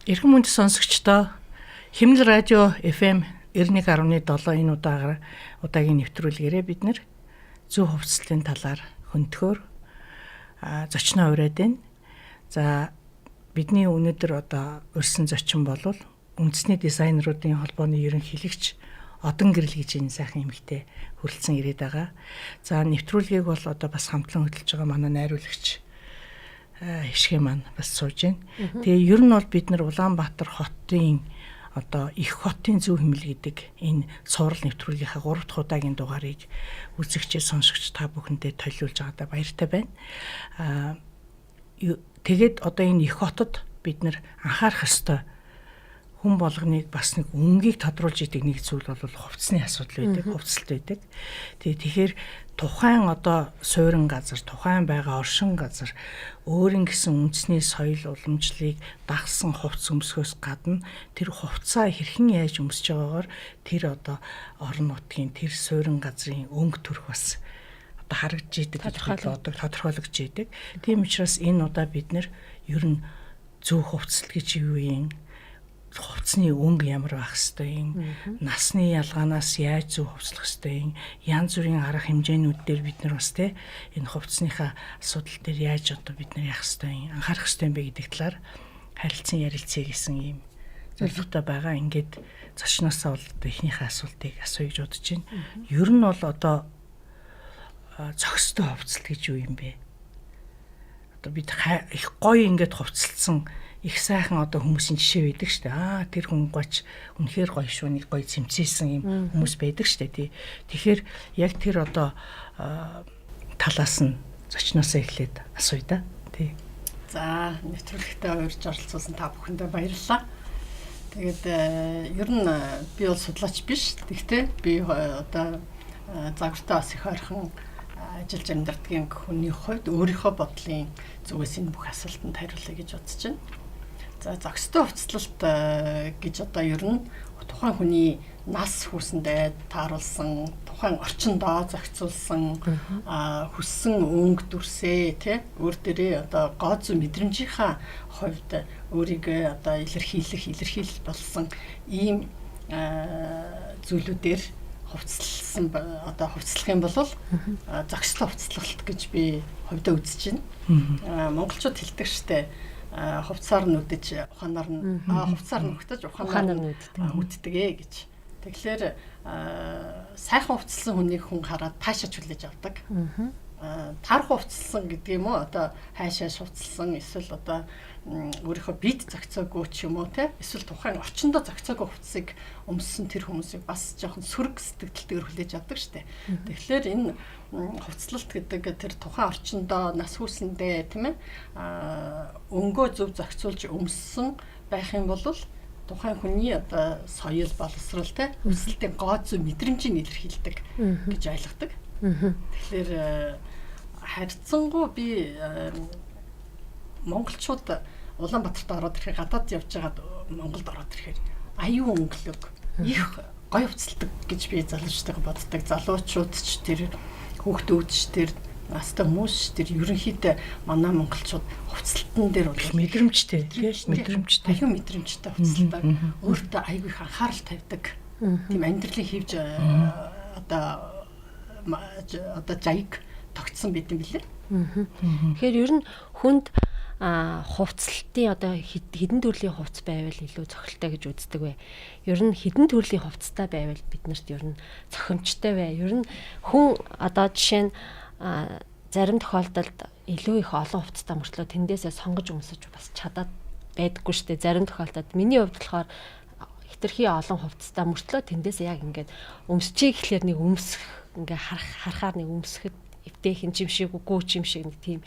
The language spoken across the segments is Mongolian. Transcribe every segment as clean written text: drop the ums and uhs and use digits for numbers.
Эрхэм мэнд сонсогчдоо Химнэл радио FM 91.7 энэ удаагийн нэвтрүүлгээрээ бид нэр зөв хувцлалын талаар хөндлөхөөр зочноо ураад байна. За бидний өнөөдөр урьдсан зочин бол үндэсний дизайнеруудын холбооны ерөнхийлөгч Одон Гэрэл гэж энэ сайхан эмэгтэй хүрэлцэн ирээд байгаа. За нэвтрүүлгийг бол бас хамтлан хөтлөж байгаа манай найруулагч хишгэ маань бас сууж байна. Тэгээ ер нь бол бид нар Улаанбаатар хотын их хотын зөв хэмэл гэдэг энэ цуврал нэвтрүүлгийнхаа 3 дахь удаагийн дугаарыг үзэгчид сонсогч та бүхэндээ төлөвлөж байгаадаа баяртай байна. Тэгээд энэ их хотод бид нар анхаарах ёстой хүн болгоныг бас нэг өнгийг тодруулж идэг нэг зүйл бол хувцсны асуудал байдаг, хувцалт байдаг. Тэгэхээр тухайн суурин газар, тухайн байгаа оршин газар өөрийн гэсэн үндэсний соёл уламжлалыг дагсан хувцс өмсөхөөс гадна тэр хувцаа хэрхэн яаж өмсөж байгаагаар тэр орон нутгийн тэр суурин газрын өнгө төрх бас харагдж идэг, тодорхойлогдож идэг. Тийм учраас энэ удаа бид нэр ер нь зөв хувцлал гэж юу юм? Хувцсны өнгө ямар байх ёстой юм, насны ялгаанаас яаж зөв хувцлах ёстой юм, янз бүрийн арга хэмжээнүүд дээр бид нар бас энэ хувцсныхаа асуудал дээр яаж бид нар яах ёстой юм, анхаарах ёстой юм бэ гэдэг талаар харилцан ярилцъя гэсэн юм зорилготой байгаа. Ингээд зочноосоо эхнийхээ асуултыг асууя гэж бодож байна. Ер нь бол зохистой хувцлал гэж юу юм бэ? Бид их гоё ингээд хувцалсан их сайхан хүмүүсийн жишээ байдаг шүү дээ. Тэр хүн гоч үнэхээр гоё шүү, нэг гоё цэмцээсэн юм хүмүүс байдаг шүү дээ. Тэгэхээр яг тэр талаас нь зочноосоо эхлээд асууя да. Тий. За, нэвтрүүлэгтээ урьж оролцуулсан та бүхэндээ баярлалаа. Тэгээд ер нь би бол судлаач биш. Тэгтээ би загвартай бас их ойрхон ажиллаж амьдардгийн хүний хувьд өөрийнхөө бодлын зүгээс энэ бүх асуултанд хариулъя гэж бодож байна. За, зохистой хувцлалт гэж ер нь тухайн хүний нас хүрсэндээ тааруулсан, тухайн орчиндоо зохицуулсан хүссэн өнгө дүрсээ өөр дээрээ гоо зүй мэдрэмжийнхаа хувьд өөрийгөө илэрхийлэх болсон ийм зүйлүүдээр хувцлсан хувцлах юм бол зохистой хувцлалт гэж би хувьдаа үзэж байна. Монголчууд хэлдэг штэ хувцаар нүдэж ухаанаар нь хувцаар нүгтэж ухаанаар нь үддэг гэж. Тэгэхээр сайхан хувцлсан хүнийг хүн хараад таашаач хүлээж авдаг. Таарах хувцлсан гэдэг юм уу? Хайшаа хувцлсан эсвэл өөрийнхөө бит зохицоогүй ч юм уу эсвэл тухайн орчиндөө зохицоогүй хувцсыг өмссөн тэр хүмүүсийг бас жоохон сөрөг сэтгэлдээр хүлээж авдаг штэ. Тэгэхээр энэ хувцлалт гэдэг тэр тухайн орчиндөө нас хүрсэндээ өнгөө зөв зохицуулж өмссөн байх юм бол тухайн хүний соёл боловсрол өсөлтийн гоо зүй мэдрэмжийг илэрхийлдэг гэж ойлгодог. Тэгэхээр харьцангуй би монголчууд Улаанбаатарт ороод ирэхээр гадаад явж байгаад Монголд ороод ирэхээр аюу өнгөлөг их гоё хувцалдаг гэж би залуучтайгаа боддог. Залуучууд ч тэр хүүхдүүд ч тэр настай хүмүүс ч тэр ерөнхийдөө манай монголчууд хувцалтан дээр бол мэдрэмжтэй аюу мэдрэмжтэй хувцалдаг. Өөртөө аюу их анхаарал тавьдаг. Тийм амьдралын хэвж жайг тогтсон байт юм билээ. Тэгэхээр ер нь хүнд хувцлалтын хэдэн төрлийн хувцс байвал илүү цохилтой гэж үздэг вэ? Ер нь хэдэн төрлийн хувцстай байвал биднэрт ер нь цохимжтой вэ? Ер нь хүн жишээ нь зарим тохиолдолд илүү их олон хувцстай мөртлөө тэндээсээ сонгож өмсөж бас чадаад байдаггүй шүү дээ. Зарим тохиолдолд миний хувьд болохоор хэтэрхий олон хувцстай мөртлөө тэндээсээ яг ингээд өмсчихье гэхлээр нэг өмсөх ингээ харахаар нэг өмсөхөд эвтэйхэн чимшиг үгүй чимшиг нэг тийм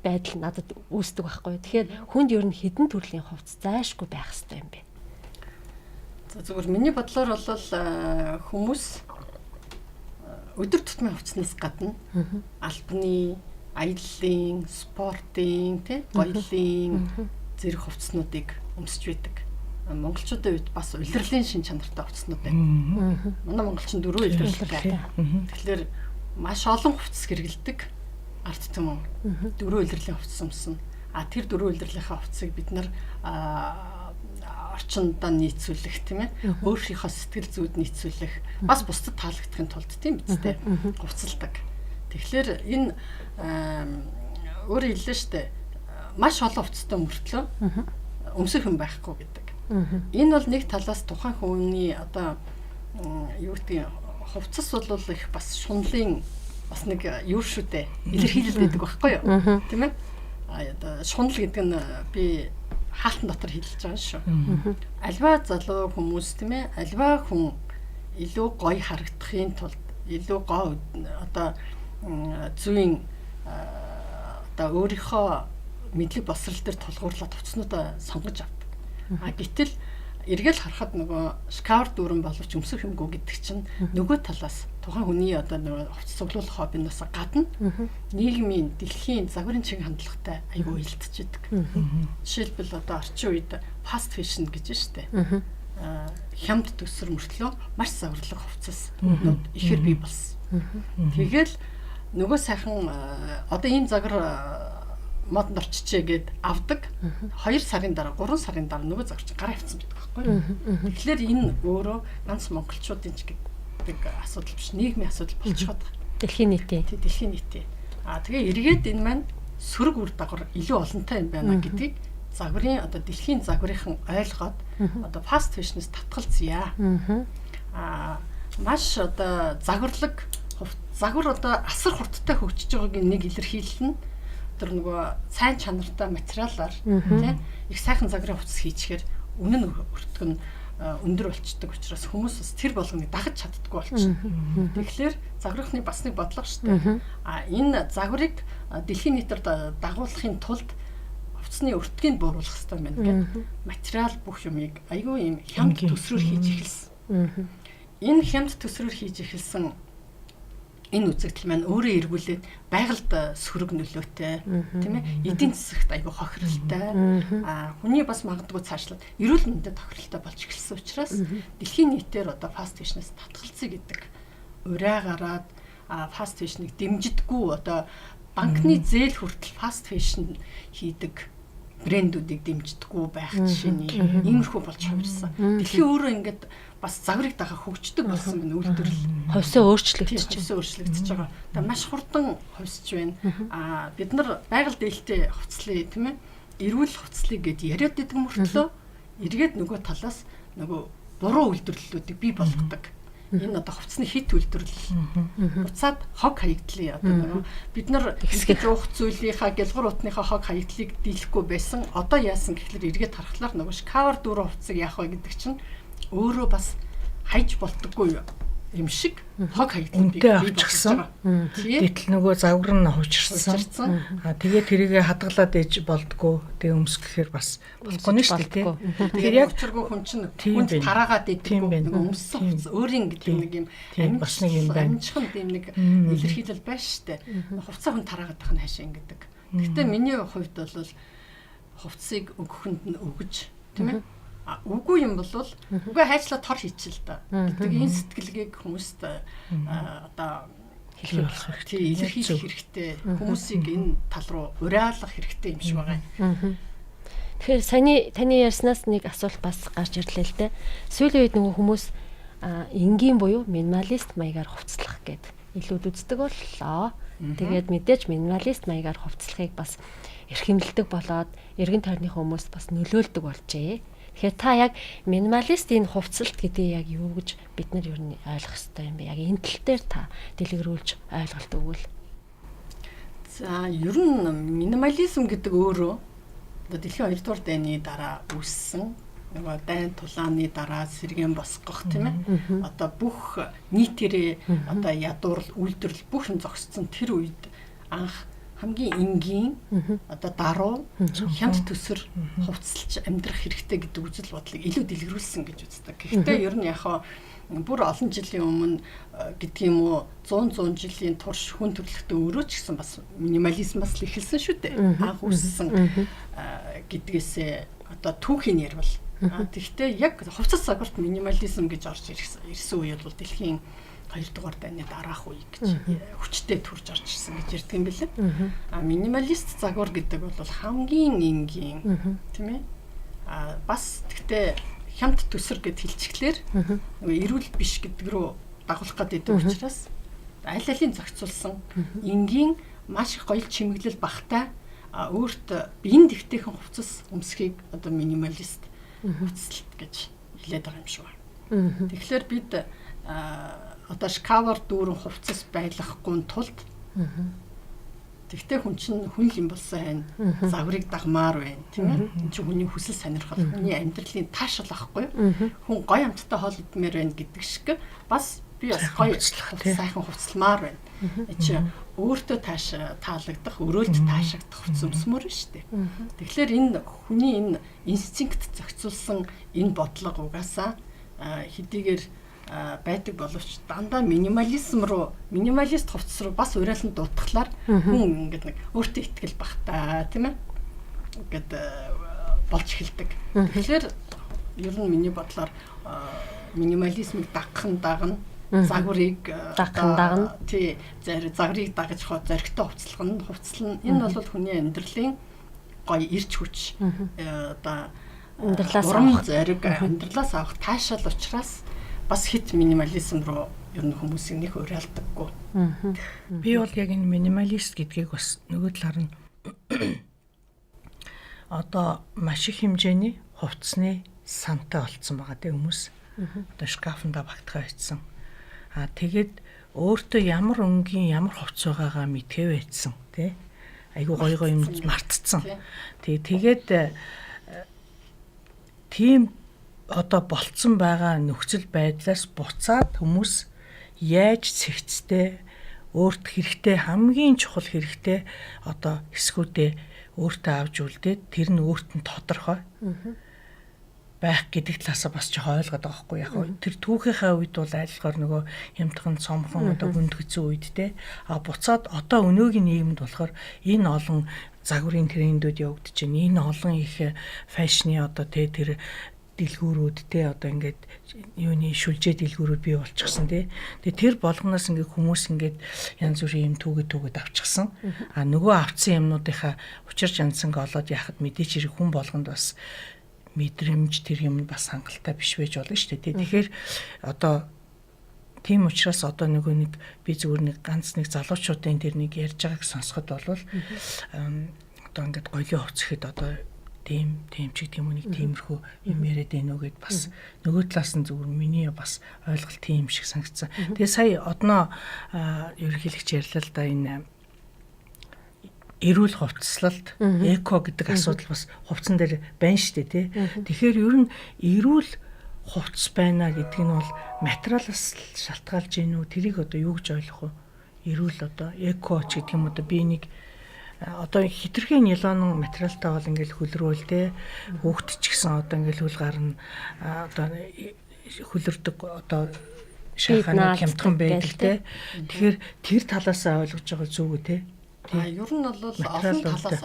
байдал надад үүсдэг байхгүй. Тэгэхээр хүнд ер нь хэдэн төрлийн хувцс зайшгүй байх хэрэгтэй юм бэ? За зүгээр миний бодлоор бол хүмүүс өдөр тутмын хувцснаас гадна албаны, аяллаа, спортын, гоёлын зэрэг хувцснуудыг өмсөж байдаг. Монголчуудын үед бас улирлын шин чанартай хувцснууд байна. Манай монголчин 4 улирлалтай. Тэгэхээр маш олон хувцс хэрэгэлдэг. Ард түмэн 4 улирлын хувцс өмснө. Тэр 4 улирлынхаа хувцсыг бид нар орчиндаа нийцүүлэх тийм ээ. Өөрийнхөө сэтгэл зүйд нийцүүлэх бас бусдад таалагдахын тулд тийм биз дээ. Хувцалдаг. Тэгэхээр энэ өөрөөр хэллээ штэ маш олон хувцастай мөртлөө өмсөх юм байхгүй гэдэг. Энэ бол нэг талаас тухайн хүний одоо юу гэдэг хувцас бол их бас шунлын бас нэг юу шүү дээ. Илэрхийлэл байдаг байхгүй юу? Тийм ээ. Одоо шунал гэдэг нь би хаалтан дотор хэлж байгаа шүү. Альва залуу хүмүүс тийм ээ. Альва хүн илүү гоё харагдахын тулд илүү гоо одоо зүйн одоо өөрийнхөө мэдлэг босрал дээр тулгуурлаад хувцснуудаа сонгож авдаг. Гэтэл эргэл харахад нөгөө шкавар дүүрэн боловч өмсөх юмгүй гэдэг чинь нөгөө талаас тухайн хүний одоо нөгөө хувцас цуглуулах хоббинаас гадна нийгмийн дэлхийн загварын чиг хандлагатай аюул уялдчихэдэг. Жишээлбэл одоо орчин үед fast fashion гэж штэ. Хямд төсөр мөртлөө маш загварлаг хувцас ихээр бий болсон. Тэгэл нөгөө сайхан одоо ийм загвар модонд орчичээ гэд авдаг. 2 сарын дараа 3 сарын дараа нөгөө загвар чинь гараа авцсан байдаг байхгүй юу? Тэгэхээр энэ өөрөө ганц монголчуудын ч гэдэг асуудал биш, нийгмийн асуудал болчиход байгаа. Дэлхийн нийтийн. Дэлхийн нийтийн. Тэгээ эргээд энэ маань сөрөг үр дагавар илүү олонтой юм байна гэдгийг загварын одоо дэлхийн загварынхан ойлгоод одоо fast fashion-с татгалзъя. Маш одоо загвар одоо асар хурдтай хөгжиж байгааг нэг илэрхийлэл нь тэр нөгөө сайн чанартай материалаар тийм их сайхан загварын хувцас хийчихээр үнэн өртөг нь өндөр болчдөг учраас хүмүүс бас тэр болгоныг дагаж чаддаггүй болчихно. Тэгэхээр загварынхны бас нэг бодлого шүү дээ. Энэ загварыг дэлхийн нийтээр дагуулахын тулд хувцсны өртгийг бууруулах хэрэгтэй байна гэдэг материал бүх юмыг айгүй юм хямд төсрөөр хийж эхэлсэн. Энэ хямд төсрөөр хийж эхэлсэн энэ үзэгдэл маань өөрөө эргүүлээд байгальд сөрөг нөлөөтэй тийм ээ эдийн засагт айгүй хохиролтой хүний бас магадгүй цаашлаад эрүүл мэндэд хохиролтой болж эхэлсэн учраас дэлхийн нийтээр одоо fast fashion-с татгалзъя гэдэг ураа гараад fast fashion-ыг дэмжидэггүй одоо банкны зээл хүртэл fast fashion хийдэг брэндүүдийг дэмждэггүй байх жишээний иймэрхүү болж хувирсан. Дэлхийн өөрөө ингээд бас загварыг дагаа хөгждөг болсон байна үйлдвэрлэл. Хувьсаа өөрчлөгдөж байгаа. Тэгээ маш хурдан хувьсж байна. Бид нар байгаль дээлтэй хувцлыг тийм ээ эрүүл хувцлыг гэд яриад идэг мөртлөө эргээд нөгөө талаас нөгөө буруу үйлдвэрлэлүүдийг бий болгодог. Энэ одоо хувцсны хит үйлдвэрлэл. Буцаад хог хаягдлын одоо нөгөө бид нар хэсгэж уух зүйлийнхаа гэлгур утныхаа хог хаягдлыг дийлэхгүй байсан. Одоо яасан гэхэлэр эргээд харахлаар нөгөө шкавар дүүрэн хувцсыг яах вэ гэдэг чинь өөрөө бас хайж болдоггүй юм шиг хог хаягдлыг бий болгочихсон. Гэтэл нөгөө загвар нь хувчирсан. Тэгээ тэрийгэ хадгалаад ээж болдгоо. Тэгээ өмсгөхээр бас болохгүй нь шүү дээ. Тэгэхээр яг учиргүй хүн чинь хүнд тараагаад идэв. Нөгөө өмссөн хувцас өөрийн гэдэг нэг юм бас нэг юм байна. Амжихан тийм нэг илэрхийлэл байна шүү дээ. Хувцас хүн тараагаад байх нь хаашаа ингэдэг. Гэхдээ миний хувьд бол хувцсыг өгөхөнд нь өгж тийм ээ үгүй юм бол үгүй хайчлаа тор хийчихэл та гэдэг энэ сэтгэлгээг хүмүүст одоо хэлэх илэрхийлэх хэрэгтэй хүмүүсийг энэ тал руу уриалгах хэрэгтэй юм шиг байгаа юм. Тэгэхээр таны ярьснаас нэг асуулт бас гарч ирлээ л дээ. Сүүлийн үед нөгөө хүмүүс энгийн буюу минималист маягаар хувцлах гэд илүүд үздэг боллоо. Тэгээд мэдээж минималист маягаар хувцлахыг бас эрхэмлдэг болоод эргэн тойрны хүмүүс бас нөлөөлдөг болжээ. Тэгэхээр та яг минималист энэ хувцалт гэдэг яг юу гэж бид нар ер нь ойлгох хэрэгтэй юм бэ? Яг энэ тал дээр та дэлгэрүүлж ойлголт өгвөл. За ер нь минимализм гэдэг өөрөө одоо дэлхийн 2 дугаар дайны дараа үүссэн нөгөө дайн тулааны дараа сэргээн босгох тийм ээ. Одоо бүх нийтээрээ одоо ядуурл үйлдвэрлэл бүх юм зогссон тэр үед анх хамгийн энгийн одоо даруу хямд төсөр хувцалж амьдрах хэрэгтэй гэдэг үзэл бодлыг илүү дэлгэрүүлсэн гэж үздэг. Гэхдээ ер нь яг бүр олон жилийн өмнө гэдэг юм уу 100 жилийн турш хүн төрөлхтөө өөрөө ч гэсэн бас минимализмаас л эхэлсэн шүү дээ. Анх үүссэн гэдгээсээ одоо түүхийн ярил. Тэгэхдээ яг хувцас загварт минимализм гэж орж ирсэн үе бол дэлхийн 2 дугаар дайны дараах үе гэж хүчтэй төрж орж ирсэн гэж ярьдаг юм билээ. Минималист загвар гэдэг бол хамгийн энгийн тийм ээ бас тэгтээ хямд төсөр гэд хэлчихлээр нөгөө эрүүл биш гэдэг рүү дагуулах гэдэг учраас аль алийг зохицуулсан энгийн маш их гоё чимэглэл багтай өөрт биеийн дэвтэйхэн хувцас өмсөхийг одоо минималист хувцалт гэж хэлээд байгаа юм шиг байна. Тэгэхээр бид одоо шкавар дүүрэн хувцас байлгахгүй тулд тэгтээ хүн чинь хүн юм болсон хань загварыг дагмаар байна тийм ээ. Энд чинь хүний хүсэл сонирхол, хүний амьдралын таашаал ахгүй. Хүн гоё амттай хоол идмээр байна гэдэг шиг бас би бас гоё сайхан хувцалмаар байна. Эч өөртөө таалагдах, өрөөлт таашаагдах хувцас өмсмөр шүү дээ. Тэгэхээр энэ хүний энэ инстинкт зохицуулсан энэ бодлого угаасаа хэдийгээр байдаг боловч дандаа минималист хувцас руу бас уриалан дуутахлаар хүн ингээд нэг өөртөө итгэл багтаа тийм ээ ингээд болж эхэлдэг. Тэгэхээр ер нь миний бодлоор минимализмыг дагна загварыг дагна тий загварыг дагаж зоригтой хувцлал нь энэ бол хүний амьдралын гоё ирч хүч одоо амьдралаас авах зориг амьдралаас авах таашаал учраас бас хит минимализм руу ер нь хүмүүсийн нэг уриалдаггүй. Би бол яг энэ минималист гэдгийг бас нөгөө талаар нь одоо маш их хэмжээний хувцсны сантай болцсон байгаа тийм хүмүүс. Одоо шкафнда багтгаа хийсэн. Тэгээд өөртөө ямар өнгийн ямар хувцс байгаагаа мэдхээ байцсан тий. Айгуу гоё юм мартцсан. Тэгээд тийм одоо болцсон байгаа нөхцөл байдлаас буцаад хүмүүс яаж цэгцтэй өөрт хэрэгтэй хамгийн чухал хэрэгтэй одоо хэсгүүдээ өөртөө авч үлдээд тэр нь өөрт нь тодорхой байх гэдэг талаасаа бас ч ойлгоод байгаа хгүй яг тэр түүхийнхаа үед бол айлхаар нөгөө хямдхан цомхон одоо гүнд хэцүү үед те буцаад одоо өнөөгийн нийгэмд болохоор энэ олон загварын трендүүд явагдаж байна. Энэ олон их фэшны одоо тэр дэлгүүрүүд те одоо ингээд юуны шүлжээ дэлгүүрүүд бий болчихсон те. Тэгээ тэр болгоноос ингээд хүмүүс ингээд янз бүрийн юм түүгээд авчихсан. Нөгөө авцсан юмнуудынхаа учир чанцанг олоод яхад мэдээч хэрэг хүн болгонд бас мэдрэмж тэр юм бас хангалттай биш байж болно шүү дээ. Тэгэхээр одоо тийм учраас одоо нэг би зүгээр нэг ганц нэг залуучуудын тэр нэг ярьж байгааг сонсоход болвол одоо ингээд гоёлын хувцсэхэд одоо тийм ч гэдэг юм уу нэг тиймэрхүү юм яриад байна уу гэд бас нөгөө талаас нь зүгээр миний бас ойлголт тийм шиг санагдсан. Тэгээ сая одноо ерөнхийлөгч ярьлаа л да энэ эрүүл хувцаслалт эко гэдэг асуудал бас хувцсан дээр байна шүү дээ тий. Тэгэхээр ер нь эрүүл хувцс байна гэдэг нь бол материалаас шалтгаалж гин үү тэрийг одоо юу гэж ойлгох вэ? Эрүүл одоо эко ч гэдэг юм одоо би нэг одоо хитрхээ нилон материалтай бол ингээл хөлрөөл те хөөхт ч гэсэн одоо ингээл хөл гарна одоо хөлөрдөг одоо шахана хямдхан байдаг те. Тэгэхээр тэр талаасаа ойлгож байгаа зүг үү те. Ер нь бол олон талаас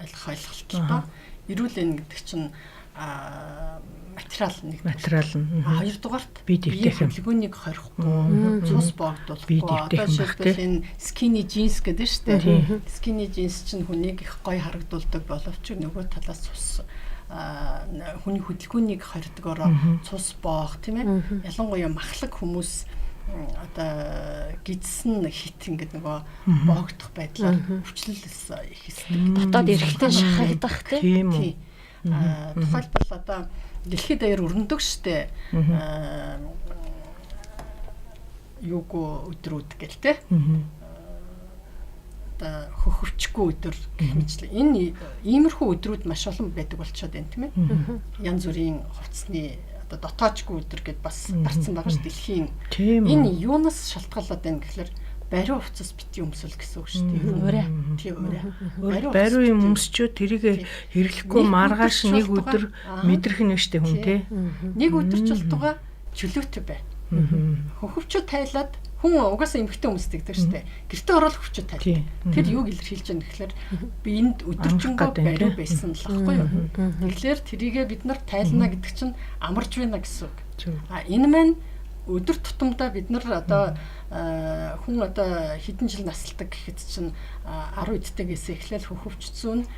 ойлгох ойлголттой. Эрүүл гэдэг чинь материал нэг хоёрдугаарт биеийн хөдөлгөөнийг хорихгүй цус боогдуулахгүй одоо жишээлбэл энэ скини джинс гэдэг нь шүү дээ. Скини джинс чинь хүнийг их гоё харагдуулдаг боловч нөгөө талаас цус хүний хөдөлгөөнийг хоригдгороо цус боох тийм ээ. Ялангуяа махлаг хүмүүс одоо гидсэн хит ингээд нөгөө боогдох байдлаар өвчлөлс их хэсдэг. Дотоод эргэлтэн шахагдах тийм үү? Тухайлбал одоо дэлхийд даяар өрнөдөг штэ юуго өдрүүд гэл те одоо хөхөвчгүй өдөр гэх мэтлээ энэ иймэрхүү өдрүүд маш олон байдаг болчиход байна тийм ээ янз бүрийн хувцсны одоо дотоочгүй өдөр гэд бас дарцсан байгаа ш дэлхийн энэ юунаас шалтгаалаад байна гэхэлэр бариу хувцас бити өмсөл гэсэн үг шүү дээ. Өөрөө. Бариу юм өмсчөө тэрийг хэрэглэхгүй маргааш нэг өдөр мэдрэх нь шүү дээ хүн тий. Нэг өдөр ч болтугай чөлөөтэй бай. Хөвчөө тайлаад хүн угаасаа эмхтэй өмсдөг шүү дээ. Гэртээ ороод хөвчөө тайлдаг. Тэр юуг илэрхийлж байгаа гэхэлэр би энд өдөржингөө бариу байсан л ахгүй юу. Тэгэхээр тэрийгээ бид нар тайлна гэдэг чинь амарч байна гэсэн үг. Энэ маань өдөр тутамдаа бид нар одоо хүн одоо хэдэн жил насалдаг гэхэд чинь 10 эдтэйгээс эхлээл хөвчцүүн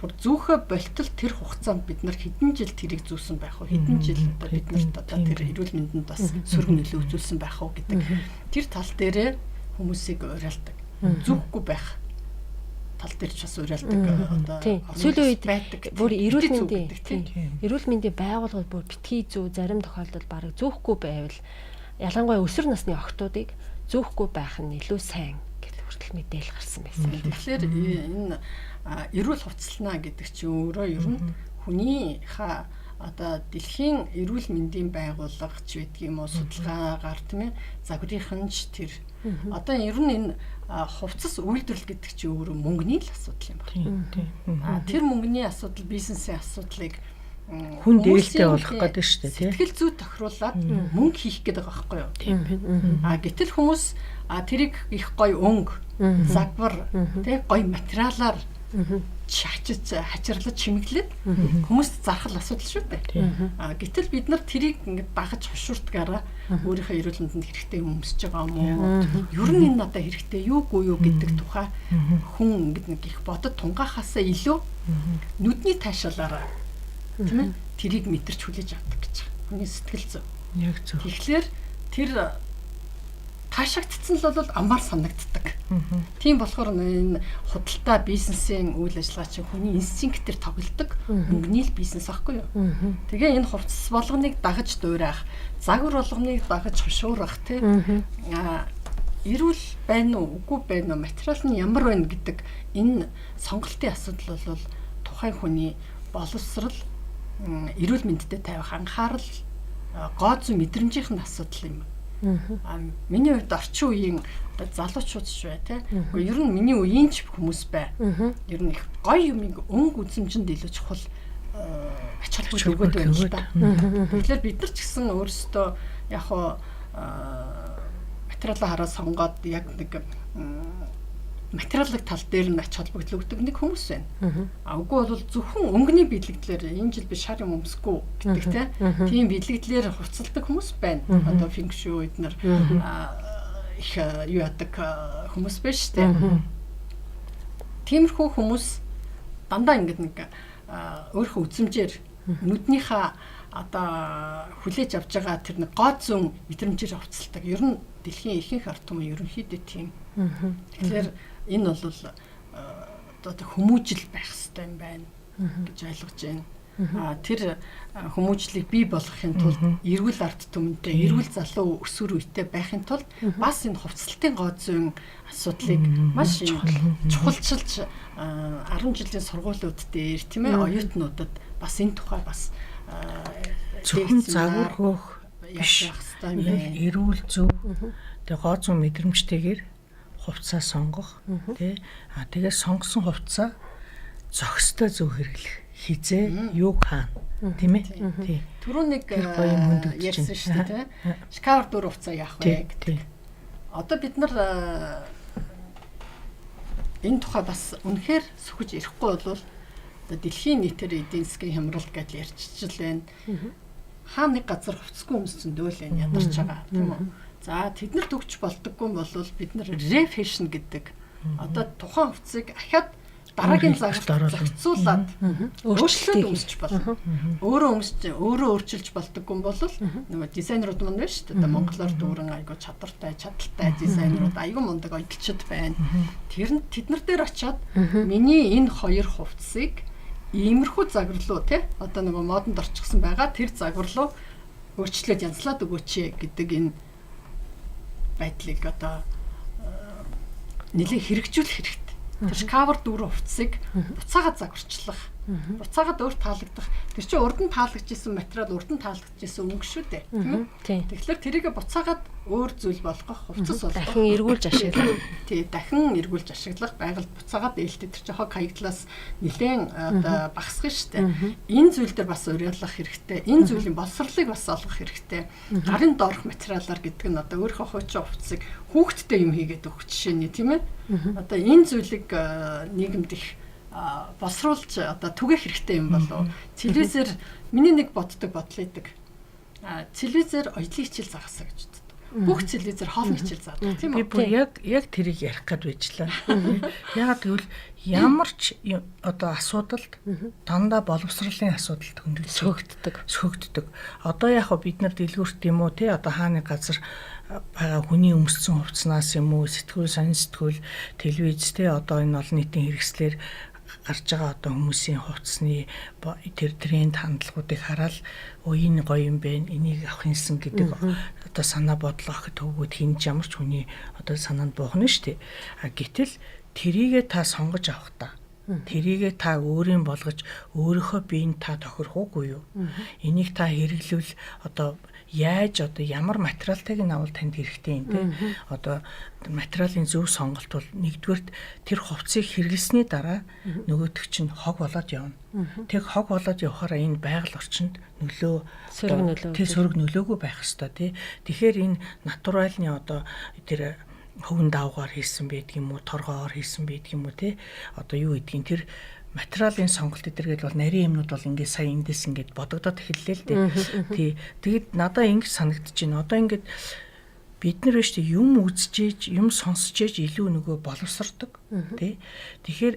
бүр зүүхэ болтол тэр хугацаанд бид нар хэдэн жил тэрийг зүүсэн байх вэ? Хэдэн жил одоо бид нарт одоо тэр эрүүл мэндэнд бас сөрөг нөлөө үзүүлсэн байх вэ гэдэг. Тэр тал дээрээ хүмүүсийг уриалдаг. Зүүхгүй байх тал дээр ч бас уриалдаг одоо сүүлийн үед бүр эрүүл мэндийн байгууллагууд бүр битгий зүү зарим тохиолдолд бараг зүүхгүй байвал ялангуяа өсвөр насны охтуудыг зүүхгүй байх нь илүү сайн гэдэг хүртэл мэдээлэл гарсан байсан. Тэгэхээр энэ эрүүл хувцаслана гэдэг чинь өөрөө ер нь хүнийхээ одоо дэлхийн эрүүл мэндийн байгууллага ч байдаг юм уу судалгаагаар тийм ээ загварынхан ч тэр одоо ер нь энэ хувцас үйлдвэрлэл гэдэг чинь өөрөө мөнгөний л асуудал юм байна. Тэр мөнгөний асуудал бизнесийн асуудлыг хүн дээлтэй болох гэдэг шүү дээ тийм. Сэтгэл зүй тохируулаад мөнгө хийх гэдэг байгаа байхгүй юу? Гэтэл хүмүүс тэрийг их гоё өнгө, загвар, тийм гоё материалаар хачирлаж чимэглээд хүмүүст зархал асуудал шүү дээ. Гэтэл бид нар тэрийг ингээд дагаж хошуурдгаараа өөрийнхөө эрүүл мэндэнд хэрэгтэй өмсөж байгаа юм уу? Ер нь энэ надад хэрэгтэй юугүй юу гэдэг тухай хүн ингээд нэг их бодод тунгаахаасаа илүү нүдний таашаалаараа тийм ээ тэрийг мэдэрч хүлээж авдаг гэж байна. Хүний сэтгэл зүй. Яг зөв. Тэгэхээр тэр таашаагдсан л бол амар санагддаг. Тийм болохоор энэ худалдаа бизнесийн үйл ажиллагаа чинь хүний инстинктээр тоглодог мөнгөний л бизнес аахгүй юу? Тэгээ энэ хувцас болгоныг дагаж дуурайх, загвар болгоныг дагаж хошуурах тийм эрүүл байна уу, үгүй байна уу, материал нь ямар байна гэдэг энэ сонголтын асуудал бол тухайн хүний боловсрал эрүүл мэндэд тавих анхаарал гоо зүй мэдрэмжийн асуудал юм. Миний хувьд орчин үеийн залуучууд ч бай тээ. Уу ер нь миний үеийн ч хүмүүс бай. Ер нь их гоё юмыг өнгө үзэмжинд илүү чухал ач холбогдол өгöd байна л да. Тэгэхээр бид нар ч гэсэн өөрсдөө яг хоо материалаа хараа сонгоод яг нэг материалын тал дээр нь ач холбогдол өгдөг нэг хүмүүс байна. Үгүй бол зөвхөн өнгөний биелэгдлэр энэ жил би шар юм өмсөхгүй гэдэг тийм биелэгдлэр хувцалдаг хүмүүс байна. Одоо фэнкшүү эднэр их юу яадаг хүмүүс биш үү? Тиймэрхүү хүмүүс дандаа ингэдэг нэг өөрийнхөө үзмжээр нүднийхээ одоо хүлээж авч байгаа тэр нэг гоо зүүн мэдрэмжээр хувцалдаг. Ер нь дэлхийн ихэнх ард түмэн ерөнхийдөө тийм. Тэгэхээр энэ бол одоо хүмүүжил байх хэрэгтэй юм байна гэж ойлгож байна. Тэр хүмүүжлийг бий болгохын тулд эрүүл ард түмэнтэй, эрүүл залуу өсвөр үетэй байхын тулд бас энэ хувцалтын гоо зүйн асуудлыг маш чухалчилж 10 жилийн сургуулиуд дээр тийм ээ оюутнуудад бас энэ тухай бас зөвхөн загвар хөөх биш эрүүл зөв тэгээ гоо зүйн мэдрэмжтэйгээр хувцас сонгох тий тэгээ сонгосон хувцас зохистой зөв хэрэглэх хизээ юу хаана тийм ээ тий түрүү нэг ярьсан шүү дээ тий шкавар дүр хувцас яах вэ гэдэг. Одоо бид нар энэ тухай бас үнэхээр сөхөж ирэхгүй бол дэлхийн нийтээр эдийн засгийн хямрал гэж ярьчихжил байна. Хаа нэг газар хувцасгүй өмссөн дөөл энэ ядарч байгаа тийм үү. За тэд нар төгч болдоггүй бол бид нар рефэшн гэдэг одоо тухайн хувцсыг ахаад дараагийн загварт зохицуулаад өөрчлөлт өмсөж болно. Өөрөө өөрчилж болдоггүй бол нөгөө дизайнерууд мань байна шүү дээ. Монголоор дүүрэн айгуу чадвартай дизайнерууд айгуу мундаг ойдлчод байна. Тэр нь тэд нар дээр очиод миний энэ хоёр хувцсыг иймэрхүү загварлуу тий одоо нөгөө модонд орчихсон байгаа тэр загварлуу өөрчлөөд янзлаад өгөөч гэдэг энэ байдлыг одоо нэлээд хэрэгжүүлэх хэрэгтэй. Тэр шкавар дүүрэн хувцсыг буцаагаад загварчлах, буцаагаад өөр таалагдах. Тэр чинь урд нь таалагдчихсан материал, урд нь таалагдчихсан өнгө шүү дээ. Тийм. Тэгэхээр тэрийг буцаагаад өөр зүйл болгох, хувцас болгох. Дахин эргүүлж ашиглах. Тий, дахин эргүүлж ашиглах, байгальд буцаагаад ээлтэй тэр чинь хаягдлаас нэлээд одоо багасгах шүү дээ. Энэ зүйл дээр бас уриалах хэрэгтэй. Энэ зүйлийн боловсролыг бас олгох хэрэгтэй. Гарын доорх материалаар гэдэг нь одоо өөрийнхөө хуучин хувцсыг хүүхдтэй юм хийгээд өгч жишээ нь тийм ээ. Одоо энэ зүйлийг нийгэмд их босруулж одоо түгэх хэрэгтэй юм болов. Телевизээр миний нэг боддог бодлоо идэг. Телевизээр оёдлын хичээл загаасаа гэж боддог. бүх телевизээр хоолны хичээл заадаг тийм Би үү? бүр яг тэрийг ярих гээд байжлаа. Яагаад гэвэл ямар ч одоо асуудалд дандаа боловсролын асуудалд сөхөгддөг. Одоо яг бид нар дэлгүүрт юм уу те одоо хааны газар байгаа хүний өмссөн хувцснаас юм уу сэтгүүл сонин сэтгүүл телевиз те одоо энэ олон нийтийн хэрэгслэр гарч байгаа одоо хүмүүсийн хувцсны тэр тренд хандлагуудыг хараад энэ гоё юм бэ энийг авах юмсан гэдэг одоо санаа бодлоо охид төвгүүд хин ч ямар ч хүний одоо санаанд буухна шүү дээ. Гэтэл тэрийгээ та сонгож авах та. Тэрийгээ та өөрийн болгож өөрийнхөө биеийг та тохирох уугүй юу? Энийг та хэрэглүүл одоо яаж одоо ямар материалтайг нь авал танд хэрэгтэй юм те. Одоо материалын зөв сонголт бол нэгдүгээрт тэр хувцсыг хэрэглэсний дараа нөгөөдөг чинь хог болоод явна. Тэг хог болоод явахаараа энэ байгаль орчинд сөрөг нөлөөгүй байх ёстой тий. Тэгэхээр энэ натуральны одоо тэр хөвөн давгаар хийсэн байдаг юм уу, торгоор хийсэн байдаг юм уу тий. Одоо юу гэдгийг тэр материалын сонголт эдэргээд бол нарийн юмнууд бол ингээд сая эндээс ингээд бодогдоод эхэллээ л дээ. Тий. Тэгэд надаа ингэж санагдаж байна. Одоо ингээд бид нар биш тий юм үзчихээж, юм сонсчихээж илүү нөгөө боловсрдог. Тий. Тэгэхээр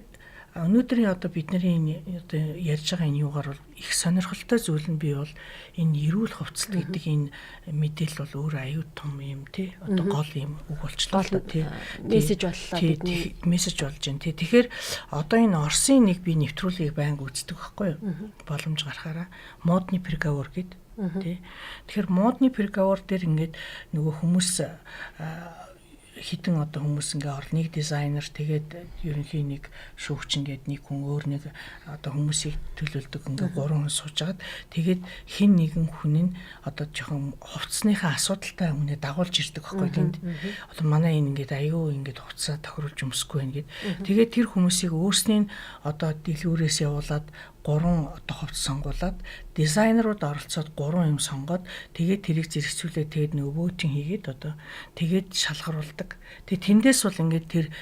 өнөөдрийн одоо бидний одоо ярьж байгаа энэ юугаар бол их сонирхолтой зүйл нь би бол энэ эрүүл хувцас гэдэг энэ мэдээлэл бол өөр аюу тум юм тий одоо гол юм үг болчлоо тий мессеж боллоо бидний мессеж болж байна тий. Тэгэхээр одоо энэ Оросын нэг би нэвтрүүлгийг байнга үздэг байхгүй юу боломж гарахаараа модны переговор гэдэг тий. Тэгэхээр модны переговор дээр ингээд нөгөө хүмүүс хитэн одоо хүмүүс ингээ орныг дизайнер тэгээд ерөнхий нэг шүүгч ингээд нэг хүн өөр нэг одоо хүмүүсийг төлөөлдөг ингээ 3 хүн суужгаад тэгээд хин нэгэн хүн нь одоо жоохон хувцсныхаа асуудалтай хүнээ дагуулж ирдэг байхгүй тэнд одоо манай энэ ингээд аюу ингээд хувцсаа тохируулж өмсөхгүй байна гэд тэгээд тэр хүмүүсийг өөрсний одоо дэлгүүрээс явуулаад 3 одоо хувцас сонгуулад дизайнерууд оролцоод 3 юм сонгоод тэгээд тэрийг зэрэгцүүлээд тэгээд нөгөөтин хийгээд одоо тэгээд шалгаруулдаг. Тэгээд тэндээс бол ингээд тэр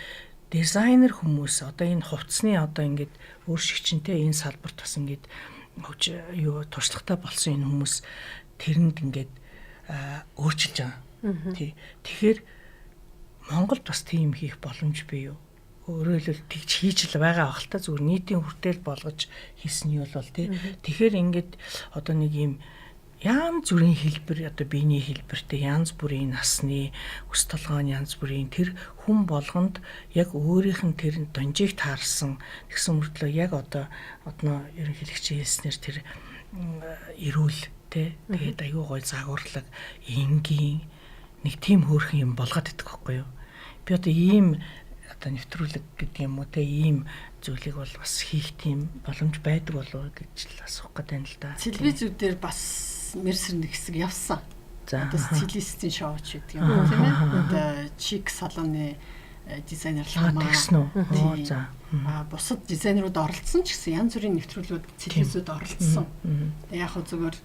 дизайнер хүмүүс одоо энэ хувцсны одоо ингээд өөр шигчнтэй энэ салбарт бас ингээд юу туршлагатай болсон энэ хүмүүс тэрэнд ингээд өөрчилж байгаа. Тий. Тэгэхээр Монголд бас тийм хийх боломж бий юу? Өөрөөр хэлбэл тэгж хийж л байгаа ах л та зүгээр нийтийн хүртэл болгож хийсэн нь бол тий. Тэгэхээр ингээд одоо нэг юм янз бүрийн хэлбэр одоо биений хэлбэртэй янз бүрийн насны өс толгойн янз бүрийн тэр хүн болгонд яг өөрийнх нь тэр донжийг таарсан тэгсэн мөртлөө яг одоо ерөнхийлөгч хэлснээр тэр эрүүл тий. Тэгээд аюу гой загварлаг энгийн нэг тийм хөөрхөн юм болгоод идэх байхгүй юу. Би одоо ийм нэвтрүүлэг гэдэг юм уу те ийм зүйлийг бол бас хийх тийм боломж байдаг болов уу гэж л асуух гэдэг юм л да. Телевизүүдээр бас мэрсэр нэг хэсэг явсан. За. Одоо стилистийн шоуч гэдэг юм уу тийм ээ. Одоо чик салоны дизайнер хамаа тэгсэн үү. За. Бусад дизайнерууд оролцсон ч гэсэн янз бүрийн нэвтрүүлгүүд телевизүүд оролцсон. Яг хөө зүгээр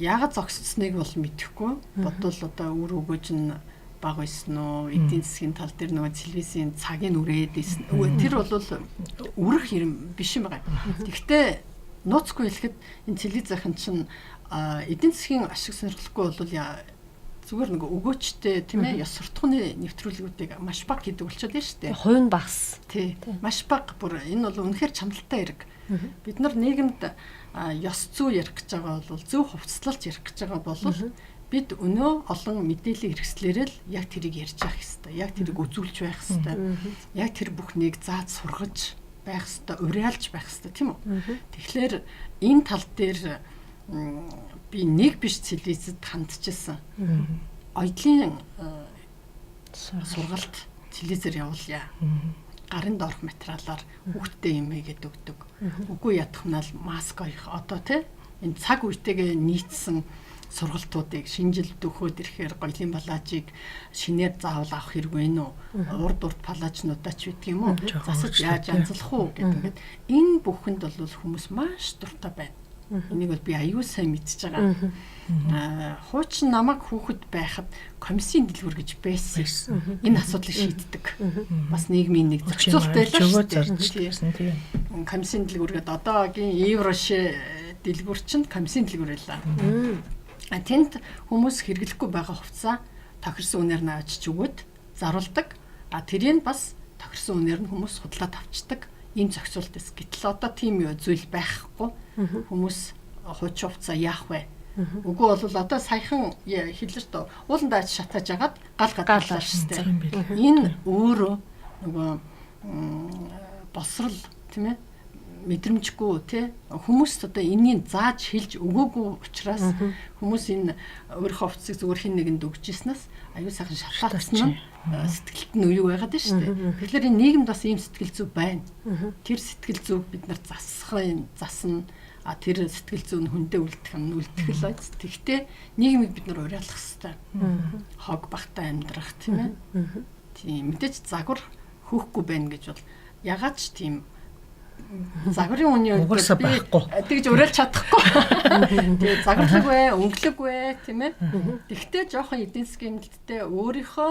яагаад зогсцсныг бол мэдэхгүй. Бодвол одоо үр өгөөж нь баг байсан уу эдийн засгийн тал дээр нөгөө телевизийн цагийг үрээд тэр бол үрэх юм биш юм байна. Гэхдээ нууцгүй хэлэхэд энэ телевизийнхэн чинь эдийн засгийн ашиг сонирхолгүй бол зүгээр нэг өгөөчтэй тийм ээ ёс суртахууны нэвтрүүлгүүдийг маш бага хийдэг болчиход байна шүү дээ. Хувь нь багс. Тий. Маш бага бүр энэ бол үнэхээр чамдалтай хэрэг. Бид нар нийгэмд ёс зүй ярих гэж байгаа бол зөв хувцаслалт ярих гэж байгаа бол бид өнөө олон мэдээллийн хэрэгслээрэл яг тэрийг ярьж явах хэрэгтэй. Яг тэрийг үзүүлж байх хэрэгтэй. Яг тэр бүхнийг зааж сургаж байх хэрэгтэй, уриалж байх хэрэгтэй, тийм үү? Тэгэхээр энэ тал дээр би нэг биш телевизэд хандчихсан. Оёдлын сургалт телевизээр явуулъя. Гарын доорх материалаар хүүхдтэй юм игээд өгдөг. Үгүй ядахнаа маск оёх одоо тий энэ цаг үетэйгээ нийцсэн сургалтуудыг шинжилт өгөхөд ирэхээр гоёлын балаажийг шинээр заавал авах хэрэг вэ нүү? Урд палаажнуудаа ч гэдэг юм уу? Засаж яаж анзлах уу гэдэг. Энэ бүхэнд бол хүмүүс маш дуртай байна. Энийг бол би аюул сайн мэдчихэж байгаа. Хуучин намайг хүүхэд байхад комиссийн дэлгүүр гэж байсан. Энэ асуудлыг шийддэг. Бас нийгмийн нэг зохицуулттай л шүү дээ. Комиссийн дэлгүүргээд одоогийн Еврошэ дэлгүүр чинь комиссийн дэлгүүр байлаа. Тэнд хүмүүс хэрэглэхгүй байгаа хувцас тохирсон үнээр нь авчиж өгөөд заруулдаг. Тэрийг бас тохирсон үнээр нь хүмүүс худлаад авчдаг. Ийм зохицуултээс гэтэл одоо тийм зүйл байхгүй. Хүмүүс хуучин хувцас яах вэ? Үгүй бол одоо саяхан хэлэрт уулан дайж шатааж агаад гал гадаалаа штэ. Энэ өөрөө нөгөө босрал тийм ээ мэдрэмжгүй тий хүмүүс одоо энийг зааж хэлж өгөөгүй учраас хүмүүс энэ өөрийнхөө хувцсыг зүгээр хин нэгэнд өгч ирснээс аюу сайхан шатаацсан нь сэтгэлд нь үе байгаад байна шүү дээ. Тэгэхээр энэ нийгэмд бас ийм сэтгэл зүй байна. Тэр сэтгэл зүйг бид нар засна. Тэр сэтгэл зүй нь хүндээ үлдэх юм үлдэх л байц. Тэгтээ нийгмийг бид нар уриалах хэрэгтэй. Хог багтаа амьдрах тийм ээ. Тийм мэдээж загвар хөөхгүй байна гэж бол ягаад ч тийм загварын үний угсаа байхгүй. Тэгж уриалж чадахгүй. Тэгээ загварлаг бай, өнгөлөг бай, тийм ээ. Тэгтээ жоохон эдийн засгийн хэмнэлттэй өөрийнхөө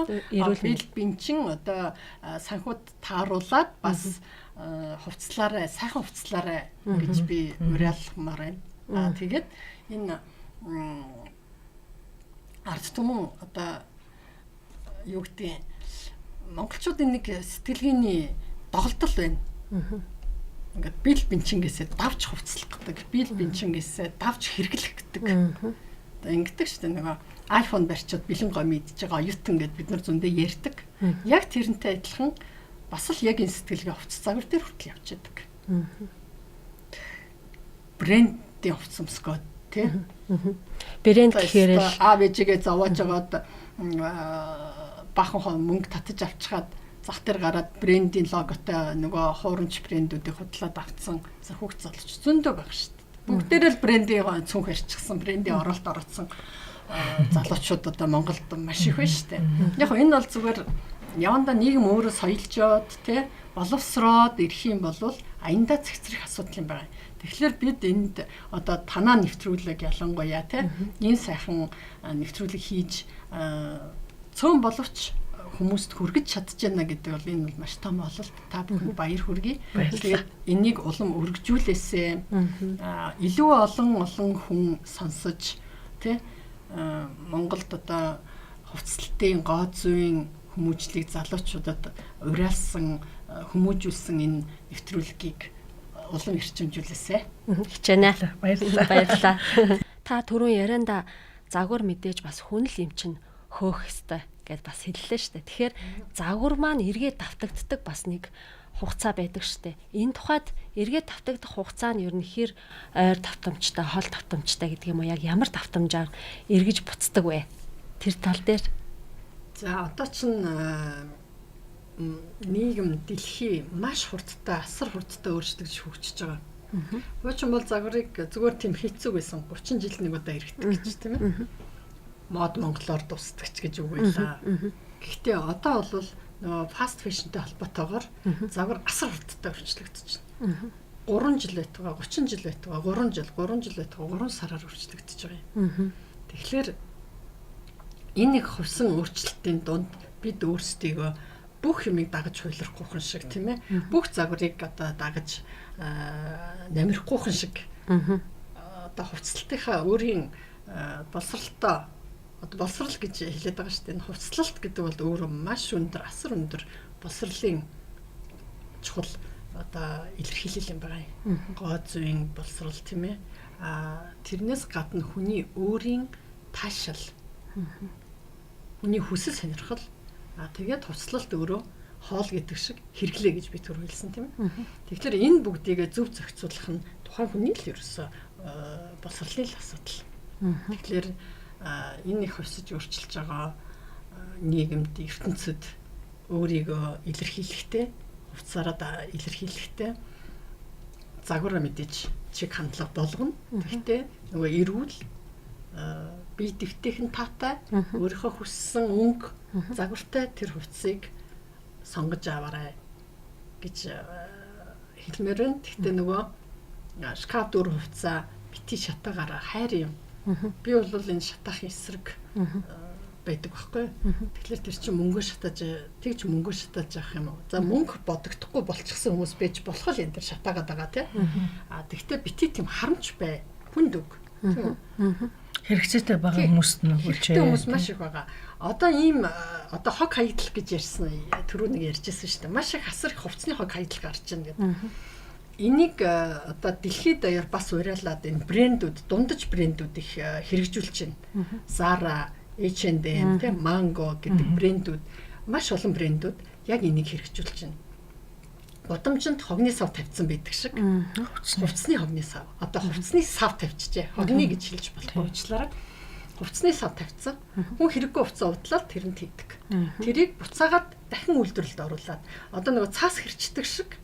бил бэнчин одоо санхуд тааруулаад бас хувцлаараа сайхан хувцлаараа гэж би уриалмаар байна. Тэгээд энэ ард түмэн одоо юу гэдэг монголчуудын нэг сэтгэлгээний доголдол байна. Ингээд бил бэнчингээсээ давж хувцлах гэдэг, бил бэнчингээсээ давж хэрэглэх гэдэг. Одоо ингэдэг шүү дээ нөгөө iPhone барьчаад бэлэн гоо мэдж байгаа оюутан гэд бид нар зөндөө ярьдаг. Яг тэрнтэй адилхан бас л яг энэ сэтгэлгээ хувцас загвар дээр хүртэл явж байдаг. Брендийн хувцас өмсгөө тий. Брэнд гэхээр л АВЖ-гээ зовоож байгаад бахан мөнгө татаж авчихад зах дээр гараад брендийн логотой нөгөө хуурамч брэндүүдийг худлаад авцсан зөвхөг залууч зөндөө байгаа шүү дээ. Бүгдээрээ л брендийн цүнх арчсан, брендийн оролт оролцсон залуучууд одоо Монголд маш их байна шүү дээ. Яг энэ бол зүгээр явандаа нийгэм өөрөө соёлжоод тий боловсроод ирэх юм бол аяндаа цэгцрэх асуудал юм байна. Тэгэхээр бид энд одоо танаа нэвтрүүлэг ялангуяа тий энэ сайхан нэвтрүүлэг хийж цөөн боловч хүмүүст хүргэж чадчихна гэдэг бол энэ бол маш том ололт. Та бүхэнд баяр хүргэе. Тэгээд энийг улам өргөжүүлээсээ илүү олон хүн сонсож тий Монголд одоо хувцлалтын гоо зүйн хүмүүжлийг залуучуудад уриалсан хүмүүжүүлсэн энэ нэвтрүүлгийг улам эрчимжүүлээсэй. Хичээнэ. Баярлалаа. Та түрүүн ярианда загвар мэдээж бас хүн л юм чинь хөөх ёстой гэд бас хэллээ шүү дээ. Тэгэхээр загвар маань эргээд давтагддаг бас нэг хугацаа байдаг шүү дээ. Энэ тухайд эргээд давтагдах хугацаа нь ер нь хэр ойр давтамжтай, хол давтамжтай гэдэг юм уу? Яг ямар давтамжаар эргэж буцдаг вэ? Тэр тал дээр. За одоо чинь нийгэм дэлхий маш хурдтай, асар хурдтай өөрчлөгдөж хөгжиж байгаа. Хуучин бол загварыг зүгээр тийм хийцүү байсан 30 жил нэг удаа эргэдэг гэж тийм ээ. Мод монголоор дусдагч гэж үг байлаа. Гэхдээ одоо бол нөгөө фаст фэшнтэй холбоотойгоор загвар асар хурдтай өөрчлөгдөж байна. 3 жил байтугай, 30 жил байтугай, 3 жил байтугай 3 сараар өөрчлөгдөж байгаа юм. Тэгэхээр энэ нэг хувьсан өөрчлөлтийн дунд бид өөрсдийгөө бүх юмыг дагаж хуйлрахгүйхэн шиг тийм ээ. Бүх загварыг одоо дагаж намирахгүйхэн шиг одоо хувцлалтынхаа өөрийн боловсралтай одоо боловсрал гэж хэлээд байгаа шүү дээ. Энэ хувцлалт гэдэг бол өөрөө маш өндөр, асар өндөр боловсролын чухал одоо илэрхийлэл юм байна. Гоо зүйн боловсрал тийм ээ. Тэрнээс гадна хүний өөрийн таашаал. Хүний хүсэл сонирхол. Тэгээд хувцлалт өөрөө хоол гэдэг шиг хэрэглээ гэж би түр хэлсэн тийм ээ. Тэгэхээр энэ бүгдийг зөв зохицуулах нь тухайн хүний л ерөөсөө боловсролын асуудал. Тэгэхээр энэ их хувьсаж өөрчилж байгаа нийгэмд ертөнцид өөрийгөө илэрхийлэхтэй, хувцаараа илэрхийлэхтэй загвар мэдээж чиг хандлага болгоно. Гэхдээ нөгөө эрүүл бие дэвтэйхэн таатай өөрийнхөө хүссэн өнгө загвартай тэр хувцсыг сонгож аваарай гэж хэлмээр байна. Гэхдээ нөгөө шкаф дүүр хувцаа бити шатаагаараа хайр юм. Би бол энэ шатаахын эсрэг байдаг байхгүй. Тэгэхээр тэр чинь мөнгө шатааж тэгж мөнгө шатааж авах юм уу? За мөнгө бодогдохгүй болчихсон хүмүүс байж болох л энэ тэр шатаагаад байгаа тийм. Тэгвэл бити тийм харамч бай. Хүнд үг. Хэрэгцээтэй байгаа хүмүүст нөгөөч. Хэрэгтэй хүмүүс маш их байгаа. Одоо ийм одоо хог хаягдал гэж ярьсан түрүү нэг ярьжсэн шүү дээ. Маш их асар их хувцсны хог хаягдал гарч байна гэдэг. Энийг одоо дэлхийд даяар бас уриалаад энэ брэндүүд, дундаж брэндүүд их хэрэгжүүлж байна. Zara, H&M, тийм Mango гэдэг брэндүүд, маш олон брэндүүд яг энийг хэрэгжүүлж байна. Гудамжинд хогны сав тавьсан байдаг шиг. Хувцсны хогны сав. Одоо хувцсны сав тавьчихжээ. Хогны гэж хэлж болохгүй уучлаарай. Хувцсны сав тавьсан. Хүн хэрэггүй хувцас удлаад тэрэнд хийдэг. Тэрийг буцаагаад дахин үйлдвэрлэлд оруулаад одоо нөгөө цаас хэрчдэг шиг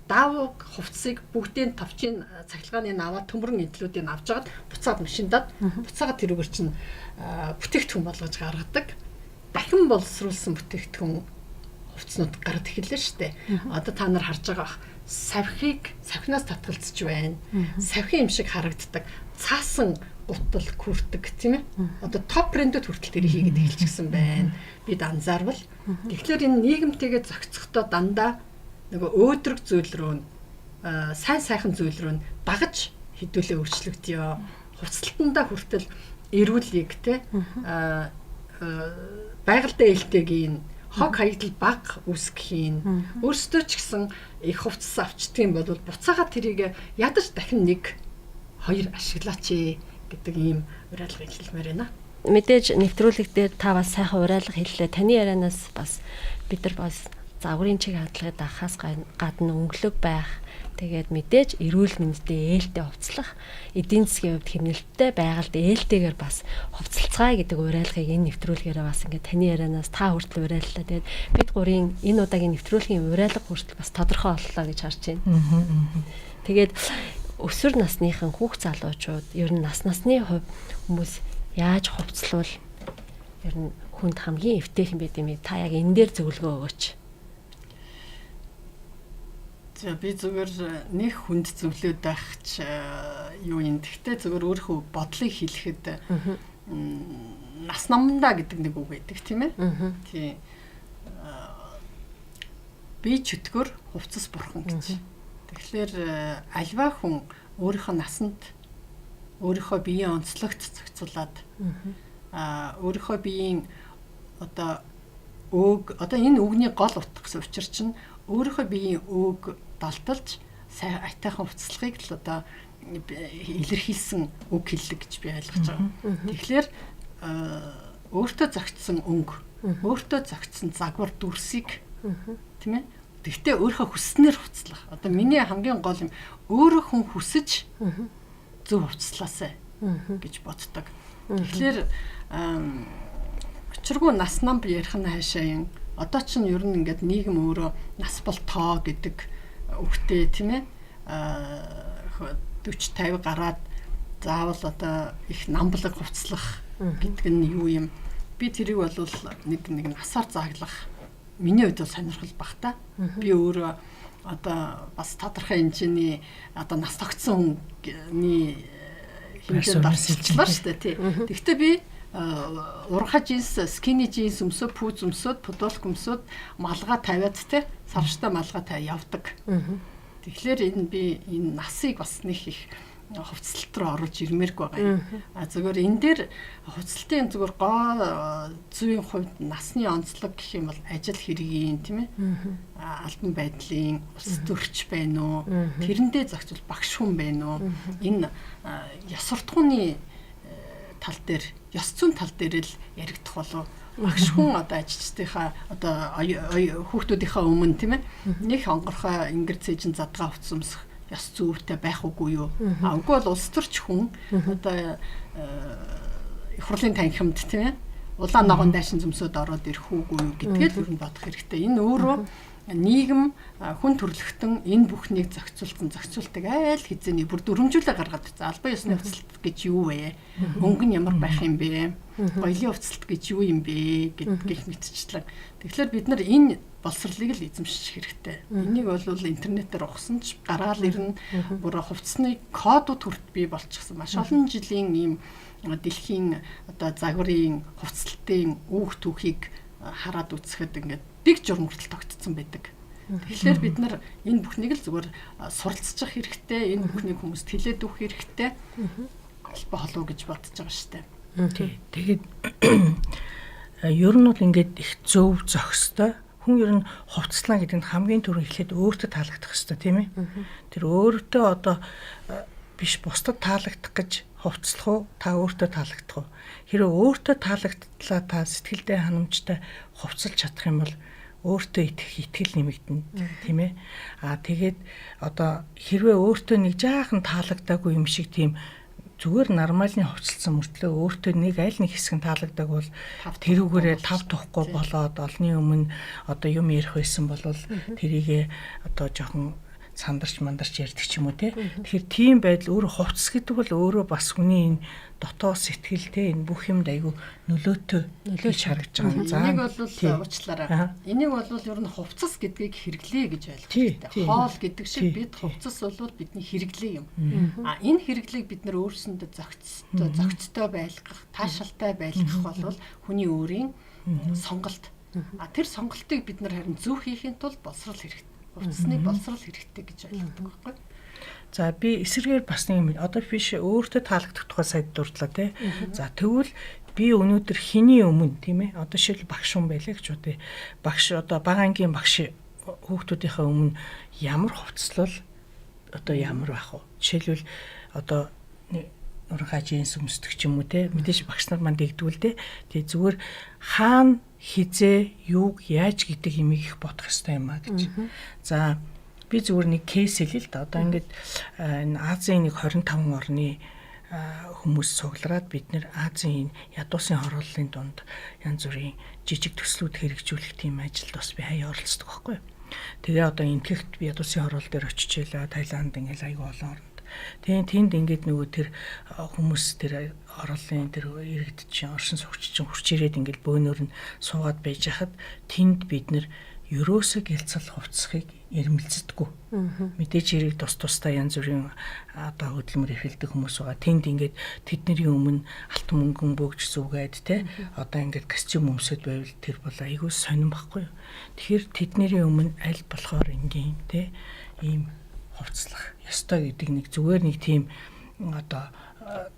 даавууг хувцсыг бүгдийн товчийн цахилгааны наваа төмөрөн эдлүүдийг авч жагаад буцаад машиндаад буцаагаад тэрүүгээр чинь бүтээгдэхүүн болгож гаргадаг. Дахин боловсруулсан бүтээгдэхүүн хувцснууд гараад эхэллээ шүү дээ. Одоо та нар харж байгаа савхинаас татгалзаж байна. Савхин юм шиг харагддаг. Цаасан гутал күрдэг тийм ээ. Одоо топ брэндүүд хүртэл тэр хийгээд эхэлчихсэн байна. Бид анзаарвал тэгэхээр энэ нийгэмтэйгээ зохицохдоо дандаа нөгөө өөдрөг зүйл рүү сайн сайхан зүйл рүү дагаж хэдүүлээ өөрчлөгдөё. Хувцлалтандаа хүртэл эрүүлийг те байгальтай ээлтэйгийн хог хаягдал баг үүсгэхийн өөрсдөө ч гэсэн их хувцас авчдаг юм бол буцаага тэрийг ядаж дахин 1-2 ашиглаач гэдэг ийм уриалга хэлмээр байна. Мэдээж нэвтрүүлэг дээр та бас сайхан уриалга хэллээ. Таны ярианаас бас бид нар бас загварын чиг хандлагыг даахаас гадна өнгөлөг байх, тэгээд мэдээж эрүүл мэндэд ээлтэй хувцлах, эдийн засгийн хувьд хэмнэлттэй байгальд ээлтэйгээр бас хувцалцгаая гэдэг уриалгыг энэ нэвтрүүлгээрээ бас ингээд таны ярианаас та хүртэл уриаллаа. Тэгээд бид гурийн энэ удаагийн нэвтрүүлгийн уриалга хүртэл бас тодорхой боллоо гэж харж байна. Тэгээд өсвөр насныхан хүүхд залуучууд ер нь насны хувь хүмүүс яаж хувцлуул ер нь хүнд хамгийн эвтэйхэн байд юм. Та яг энэ дээр зөвлөгөө өгөөч. За би зүгээр нэг хүнд зөвлөд байхч юу юм. Гэхдээ зүгээр өөрийнхөө бодлыг хэлэхэд нас намдаа гэдэг нэг үг байдаг тийм ээ. Тий. Би чөтгөр хувцас бурхан гэж. Тэгэхээр альва хүн өөрийнхөө насанд өөрийнхөө биеийн онцлогт зохицуулаад өөрийнхөө биеийн одоо энэ үгний гол утга гэсэн учир чинь өөрийнхөө биеийн өг далдалж сайн айтайхан хувцлагыг л одоо илэрхийлсэн үг хэллэг гэж би ойлгож байгаа. Тэгэхээр өөртөө зохицсон өнгө, өөртөө зохицсон загвар дүрсийг тийм ээ. Тэгтээ өөрийнхөө хүсснээр хувцлах. Одоо миний хамгийн гол юм өөрөө хүн хүсэж зөв хувцлаасай гэж боддог. Тэгэхээр учиргүй нас нам ярих нь хаашаа юм. Одоо ч ер нь ингээд нийгэм өөрөө нас бол тоо гэдэг үгтэй тийм ээ 40-50 гараад заавал одоо их намблаг хувцлах гэдэг нь юу юм. Би тэрийг бол нэг насаар зааглах миний хувьд бол сонирхол багтаа. Би өөрөө одоо бас тодорхой хэмжээний одоо нас тогтсон хүний хэмжээнд орчууллаа шүү дээ тий. Гэхдээ би урха джинс, скини джинс өмсөд, пүүз өмсөд, пудолк өмсөд, малгай тавиад те сарштай малгай тавиад явдаг. Тэгэхээр энэ насыг бас нэг их хувцлалт руу оруулж ирмээргүй байгаа юм. Зүгээр энэ дээр хувцлалтын зүгээр гоо зүйн хувьд насны онцлог гэх юм бол ажил хэргийн тийм ээ. Албан байдлын улс төрч байна уу? Тэрэндээ зохицвол багш хүн байна уу? Энэ ёс суртахууны тал дээр, ёс зүйн тал дээр л яригдах болов. Багш хүн одоо ажилчдынхаа одоо хүүхдүүдийнхээ өмнө тийм ээ. Нэг хонгорхой ингэр цээжин задгаа хувцас өмсөх ёс зүйтэй байх үгүй юу? Үгүй бол улс төрч хүн одоо их хурлын танхимд тийм ээ. Улаан ногоон дайшин зөмсөд ороод ирэх үгүй юу гэдгээд ер нь бодох хэрэгтэй. Энэ өөрөө нийгэм хүн төрөлхтөн энэ бүхнийг зохицуулдаг айл хизээний бүр дүрмжүүлээ гаргаад байгаа. Албан ёсны хувцалт гэж юу вэ? Өнгө нь ямар байх юм бэ? Гоёлын хувцалт гэж юу юм бэ гэх мэтчлэн. Тэгэхээр бид нар энэ боловсролыг л эзэмших хэрэгтэй. Энийг бол интернетээр ухсан ч гараал ирнэ. Бүр хувцсны кодууд хүрт бий болчихсон. Маш олон жилийн ийм дэлхийн одоо загварын хувцлалтын үүх түүхийг хараад үзэхэд ингээд биг журам хүртэл тогтцсон байдаг. Тэгэхээр бид нар энэ бүхнийг л зүгээр суралцчих хэрэгтэй. Энэ бүхнийг хүмүүст хэлээд өгөх хэрэгтэй. холбоо холов гэж бодож байгаа шүү дээ. Тий. Тэгээд ер нь бол ингээд их зөв зохистой хүн ер нь хувцаслаа гэдэг нь хамгийн түрүү эхлээд өөртөө таалагдах хэрэгтэй тийм ээ. Тэр өөртөө одоо биш бусдад таалагдах гэж хувцлах уу, та өөртөө таалагдах уу? Хэрэв өөртөө таалагдлаа та сэтгэлдээ ханамжтай хувцалж чадах юм бол өөртөө итгэл нэмэгдэнэ тийм ээ. Тэгээд одоо хэрвээ өөртөө нэг жаахан таалагдаагүй юм шиг тийм зүгээр нормалны хувцалсан мөртлөө өөртөө нэг аль нэг хэсэг нь таалагдаг бол тэрүүгээрээ тав тухгүй болоод олны өмнө одоо юм ярих байсан бол тэрийгээ одоо жоохон сандарч мандарч ярьдаг ч юм уу те. Тэгэхээр тийм байдал өөрөө хувцас гэдэг бол өөрөө бас хүний энэ дотоод сэтгэлтэй энэ бүх юмд айгүй нөлөөтэй харагдж байгаа. За энийг бол уучлаарай. Энийг бол ер нь хувцас гэдгийг хэрэглэе гэж ойлгох хэрэгтэй. Хоол гэдэг шиг бид хувцас бол бидний хэрэглээ юм. Энэ хэрэглээг бид нар өөрсөндөө зохицтой байлгах, таашаалтай байлгах бол хүний өөрийн сонголт. Тэр сонголтыг бид нар харин зөв хийхин тулд боловсрол хэрэгтэй. Хувцасны боловсрол хэрэгтэй гэж ойлгодог байхгүй. За би эсрэгээр бас нэг юм одоо биш өөртөө таалагдах тухай сайд дурдлаа тий. За тэгвэл би өнөөдөр хэний өмнө тийм ээ одоо шил багш хүн байлаа гэж үү. Багш одоо бага ангийн багш хүүхдүүдийнхээ өмнө ямар хувцаслал одоо ямар байх вэ? Жишээлбэл одоо уран хажинс өмсдөг ч юм уу те мэдээж багш нар манд дэгдвэл те тэгээ зүгээр хаана хизээ юуг яаж гэдэг имийг их бодох хэрэгтэй юм а гэж. За би зүгээр нэг кейс хэлээ л да. Одоо ингээд энэ Азийн нэг 25 орны хүмүүс цуглараад бид нэр Азийн ядуусын хорооллын дунд янз бүрийн жижиг төслүүд хэрэгжүүлэх тийм ажилд бас би хаяа оролцдог байхгүй юу. Тэгээ одоо энтгэхт би ядуусын хороол дээр очиж илаа Таиланд ингээд аягүй олон орнд. Тэгээ тэнд ингээд нөгөө тэр хүмүүс тэр орооллын тэр иргэдчин оршин суугччин хурч ирээд ингээд бөөнөр нь суугаад байж хахад тэнд бид нэр ерөөсөө гэлцэл хувцсахыг эрмэлзэдэггүй. Мэдээж хэрэг тус тустай янз бүрийн одоо хөдөлмөр эрхэлдэг хүмүүс байгаа. Тэнд ингээд тэдний өмнө алт мөнгөн бөгж зүгээд те одоо ингээд костюм өмсөд байвал тэр бол айгүй сонирн байхгүй юу. Тэгэхээр тэдний өмнө аль болохоор ингийн те ийм хувцлах ёстой гэдэг нэг зүгээр нэг тийм одоо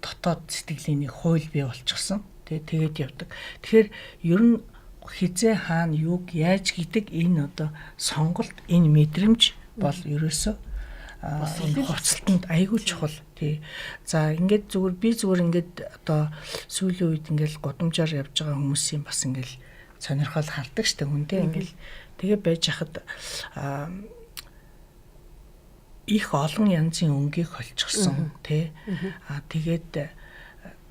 дотоод сэтгэлийн нэг хууль бий болчихсон. Тэгээд явдаг. Тэгэхээр ер нь хизээ хаана юуг яаж гэдэг энэ одоо сонголт энэ мэдрэмж бол ерөөсөө хувцалтанд айгүй чухал тий. За ингээд зүгээр би зүгээр ингээд одоо сүүлийн үед ингээд гудамжаар явж байгаа хүмүүсийн бас ингээд сонирхол хардаг штэ хүнтэй ингээд тэгээ байж хахад их олон янзын өнгийг холчихсон тий. Тэгээд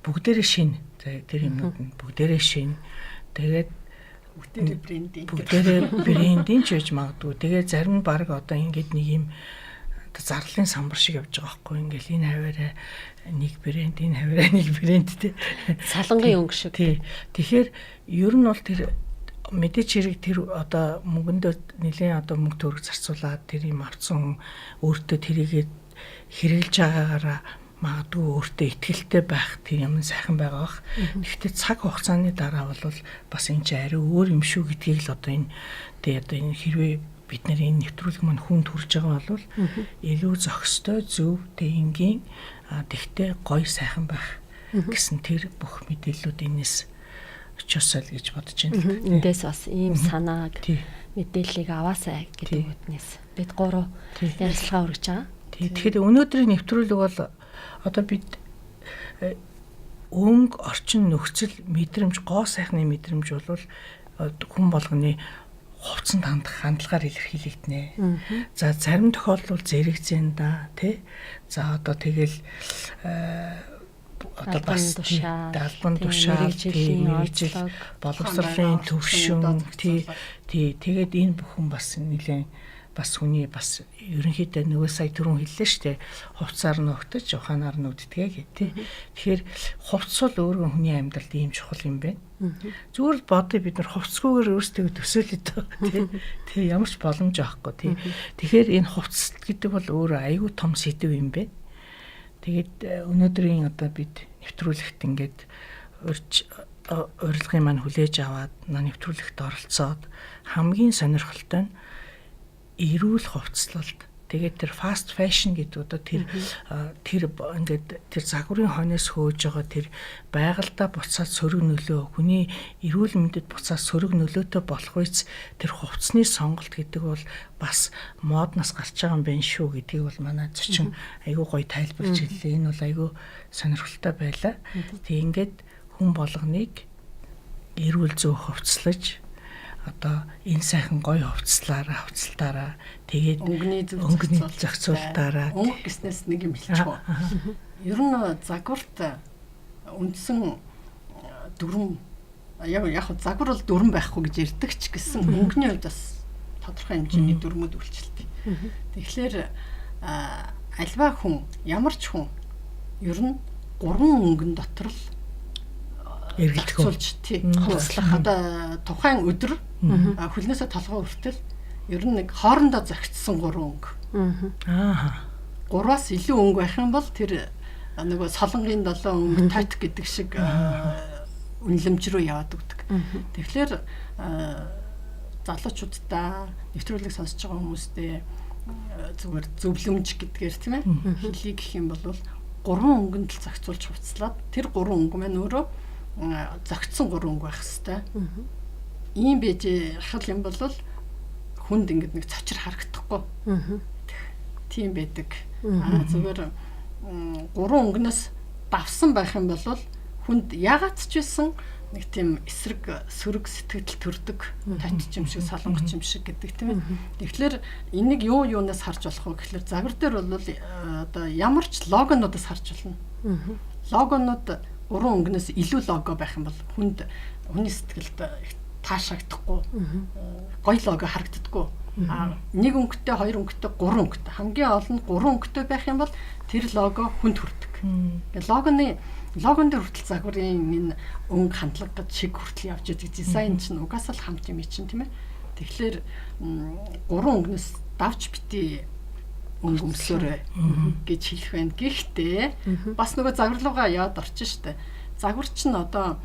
бүгдээрээ шин тэр юмуд нь бүгдээрээ шин. Тэгээд бүгдээрээ брендинг ч гэж магадгүй. Тэгээд зарим нь баг одоо ингээд нэг юм зарлалын самбар шиг явж байгаа байхгүй. Ингээл энэ хаваараа нэг брэнд, энэ хаваараа нэг брэнд тий. Салангын өнгө шиг. Тий. Тэгэхээр ер нь бол тэр мэдээч хэрэг тэр одоо мөнгөндөө нэлээд одоо мөнгө төгрөг зарцуулаад тэр юм авцсан өөртөө тэрийгээ хэрэгжилж байгаагаараа магадгүй өөртөө ихтгэлтэй байх тэр юм сайхан байгаа бах. Гэхдээ цаг хугацааны дараа бол бас энэ ч арай өөр юм шүү гэдгийг л одоо энэ тэгээ одоо энэ хэрвээ бид нар энэ нэвтрүүлэг маань хүнд хүрж байгаа бол илүү зохистой зөв тэнгийн тэгтээ гоё сайхан байх гэсэн тэр бүх мэдээллүүд энэс очосол гэж бодож байна. Эндээс бас ийм санааг мэдээллийг аваасай гэдэг үгнээс бид гурав ярилцлага өргөж байгаа. Тэгэхээр өнөөдрийн нэвтрүүлэг бол одоо бид өнгө орчин нөхцөл мэдрэмж гоо сайхны мэдрэмж бол хүн болгоны хувцанд хандах хандлагаар илэрхийлэгдэнэ. За зарим тохиолдолд зэрэгцэн да тий. За одоо тэгэл одоо бас албан тушаал мэргэжил боловсролын төвшин тий тэгээд энэ бүхэн бас нэлээд бас хүний бас ерөнхийдөө нөгөө сая түрүүн хэллээ штэ хувцаар ногтож ухаанаар нүдтгээ тий. Тэгэхээр хувцс бол өөрөө хүний амьдралд ийм чухал юм байна. Зүгээр л бодъё бид нар хувцсгүйгээр өөрсдөө төсөөлөд тий ямар ч боломж авахгүй тий. Тэгэхээр энэ хувцс гэдэг бол өөрөө аюу том сэдв юм байна. Тэгээд өнөөдрийн одоо бид нэвтрүүлэгт ингээд урилгын маань хүлээж аваад нэвтрүүлэгт оролцоод хамгийн сонирхолтой нь эрүүл хувцлалд Тэгээд тэр fast fashion гэдэг одоо тэр ингээд тэр загварын хойноос хөөж байгаа тэр байгальдаа буцаад сөрөг нөлөө, хүний эрүүл мэндэд буцаад сөрөг нөлөөтэй болох үеч тэр хувцсны сонголт гэдэг бол бас моднаас гарч байгаа юм байна шүү гэдгийг бол манай зочин айгүй гоё тайлбарч хэллээ. Энэ бол айгүй сонирхолтой байлаа. Тэг ингээд хүн болгоныг эрүүл зөв хувцлаж одоо энэ сайхан гоё хувцлаараа тэгээд өнгөний зохицуултаараа өнгө гэснээс нэг юм хэлчих үү. Ер нь загварт үндсэн дүрм яг загвар бол дүрм байхгүй гэж ярьдаг ч гэсэн өнгөний хувьд бас тодорхой хэмжээний дүрмүүд үйлчилдэг. Тэгэхээр альва хүн ямар ч хүн ер нь 3 өнгөн дотор л эргэлдэх тий. Одоо тухайн өдөр хөлнөөсөө толгой хүртэл ер нь нэг хоорондоо зохицсон 3 өнгө. Аа. 3-аас илүү өнгө байх юм бол тэр нөгөө солонгийн 7 өнгө тат гэдэг шиг үнэлэмж рүү яваад өгдөг. Тэгэхээр залуучуудаа нэвтрүүлэг сонсож байгаа хүмүүстээ зүгээр зөвлөмж гэдгээр тийм ээ хэлий гэх юм бол 3 өнгөнд л зохицуулж хувцлаад тэр 3 өнгө маань өөрөө зөгцсөн 3 өнгө байх хэвээр. Ийм байж хал юм бол хүнд ингэдэг нэг цочор харагдахгүй. Тийм байдаг. Зүгээр 3 өнгнөөс давсан байх юм бол хүнд ягаад ч байсан нэг тийм эсрэг сөрөг сэтгэл төрдөг, татч юм шиг, солонгоч юм шиг гэдэг тийм ээ. Тэгэхээр энийг юунаас харж болох вэ гэхээр загвар дээр бол одоо ямар ч логонуудаас харж болно. Логонууд 3 өнгнөөс илүү лого байх юм бол хүний сэтгэлд таашаагдахгүй, гоё лого харагддаггүй. Нэг өнгөтэй, 2 өнгөтэй, 3 өнгөтэй. Хамгийн олон 3 өнгөтэй байх юм бол тэр лого хүнд хүрдэг. Логон дээр хүртэл загварын энэ өнгө хандлага гэж шиг хүртэл явж байгаа дизайн чинь угаасаа л хамт юм чинь тийм ээ. Тэгэхээр 3 өнгнөөс давж бити өнгө өмсөөрэй гэж хэлэх байна. Гэхдээ бас нөгөө загвар руугаа яваад орчин штэ. Загвар чинь одоо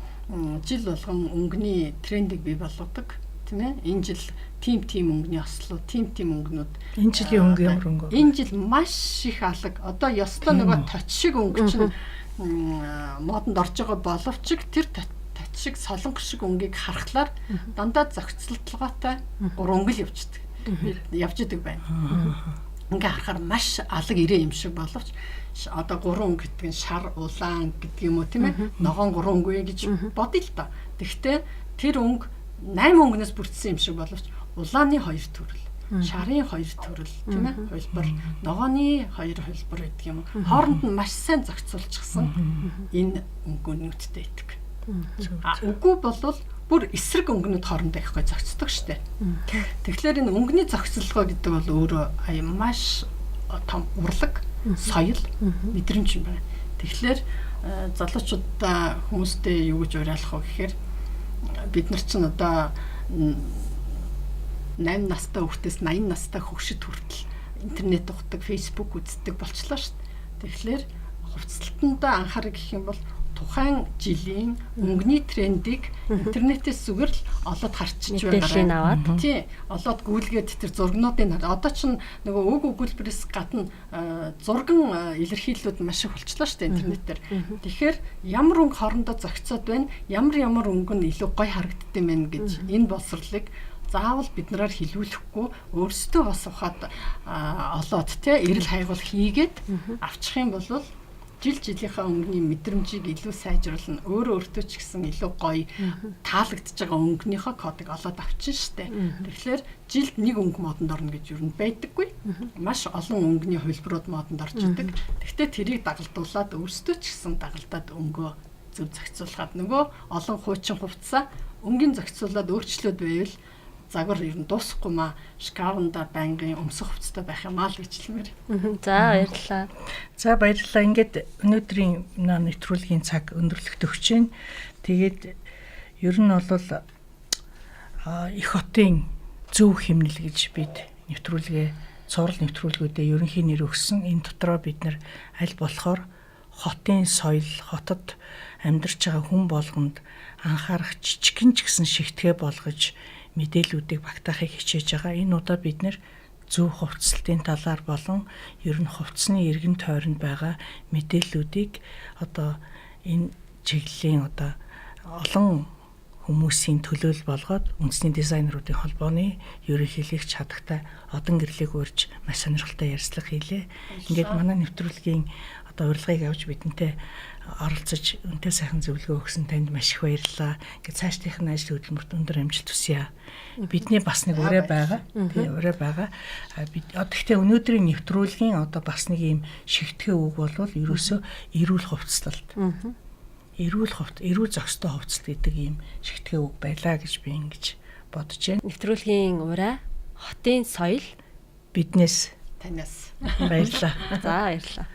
жил болгон өнгөний трендийг бий болгодог тийм ээ. Энэ жил тим өнгөний ослоо, тим өнгөнүүд. Энэ жилийн өнгө ямар өнгө? Энэ жил маш их алга. Одоо ёстой нөгөө точ шиг өнгө чинь модонд орж байгаа боловч тэр точ шиг солонго шиг өнгийг харахаар дандаа зохицолтолгоотой 3 өнгө л явж идэг байна. Ингээ харахаар маш алга ирээ юм шиг боловч одоо 3 өнгө гэдэг нь шар улаан гэдэг юм уу тийм ээ. Ногоон 3 өнгө гэж бодъё л доо. Тэгэхдээ тэр өнгө 8 өнгнөөс бүрдсэн юм шиг боловч улааны 2 төрөл, шарын 2 төрөл тийм ээ. Хөлбөр, ногооны 2 хөлбөр гэдэг юм. Хооронд нь маш сайн зохицуулчихсан энэ өнгөнүүдтэй байдаг. Үгүй болвол бүр эсрэг өнгөнүүд хоорондоо их гой зохицдог штэ. Тэгэхээр энэ өнгөний зохицолгоо гэдэг бол өөрөө маш том урлаг, соёл, мэдрэмж юм байна. Тэгэхээр залуучуудаа хүмүүстэй юу гэж уриалах вэ гэхээр бид нар чинь одоо 8 настай хүүхдээс 80 настай хөгшид хүртэл интернет ухдаг, фейсбુક үздэг болчлоо шүү дээ. Тэгэхээр хувцлалтандаа анхаарах гэх юм бол тухайн жилийн өнгөний трендийг интернетээс зүгээр л олоод харчиж байгаа. Тий, олоод гүйлгээд тэр зургнуудыг одоо ч нөгөө үг өгүүлбэрээс гадна зурган илэрхийллүүд маш их болчлоо шүү дээ интернетээр. Тэгэхээр ямар өнгө хоорондоо зохицоод байна, ямар өнгө нь илүү гоё харагддаг юм бэ гэж энэ боловсролыг заавал бид нараар хилүүлэхгүй өөрсдөө бас ухаад олоод тий эрэл хайгуул хийгээд авчих юм бол жилийнхаа өнгөний мэдрэмжийг илүү сайжруулна. Өөртөө ч гэсэн илүү гоё таалагдж байгаа өнгөнийхөө кодыг олоод авчин штэ. Тэгэхээр жилд нэг өнгө модонд орно гэж юу байдаггүй. Маш олон өнгөний хувилбарууд модонд орж идэг. Гэхдээ тэрийг дагалдуулаад өөртөө ч гэсэн дагалдаад өнгөө зөв зохицуулахад нөгөө олон хуучин хувцас өнгийн зохицуулаад өөрчлөөд байвал загвар ер нь дуусахгүй маа шкафнда байнгын өмсөх хувцастай байх юм аа л гэж хэлмээр. За баярлалаа. За баярлалаа. Ингээд өнөөдрийн нэвтрүүлгийн цаг өндөрлөгт өгч байна. Тэгээд ер нь бол их хотын зөв хэмнэл гэж бид нэвтрүүлгээ цуврал нэвтрүүлгүүдэд ерөнхий нэр өгсөн. Энэ дотроо бид нар аль болохоор хотын соёл, хотод амьдарч байгаа хүн болгонд анхаарах жижигхэн ч гэсэн шигтгэ болгож мэдээллүүдийг багтаахыг хичээж байгаа. Энэ удаа бид нэр зөв хувцсалтын талаар болон ер нь хувцсны эргэн тойронд байгаа мэдээллүүдийг одоо энэ чиглэлийн одоо олон хүмүүсийн төлөөлөл болгоод үндэсний дизайнеруудын холбооны ерөнхийлөгч чадагтай одон гэрлийг урьж маш сонирхолтой ярилцлага хийлээ. Ингээд манай нэвтрүүлгийн одоо урилгыг авч бидэнтэй оролцож үнэтэй сайхан зөвлөгөө өгсөн танд маш их баярлалаа. Ингээд цаашдынх нь ажил хөдөлмөрт өндөр амжилт хүсье. Бидний бас нэг ураа байгаа. Тийм ураа байгаа. Бид гэхдээ өнөөдрийн нэвтрүүлгийн одоо бас нэг юм шигтгэн үг болвол ерөөсөө эрүүл хувцаслалт. Эрүүл зохистой хувцалт гэдэг ийм шигтгэн үг байлаа гэж би ингэж бодож байна. Нэвтрүүлгийн ураа хотын соёл биднээс танаас баярлалаа. За баярлалаа.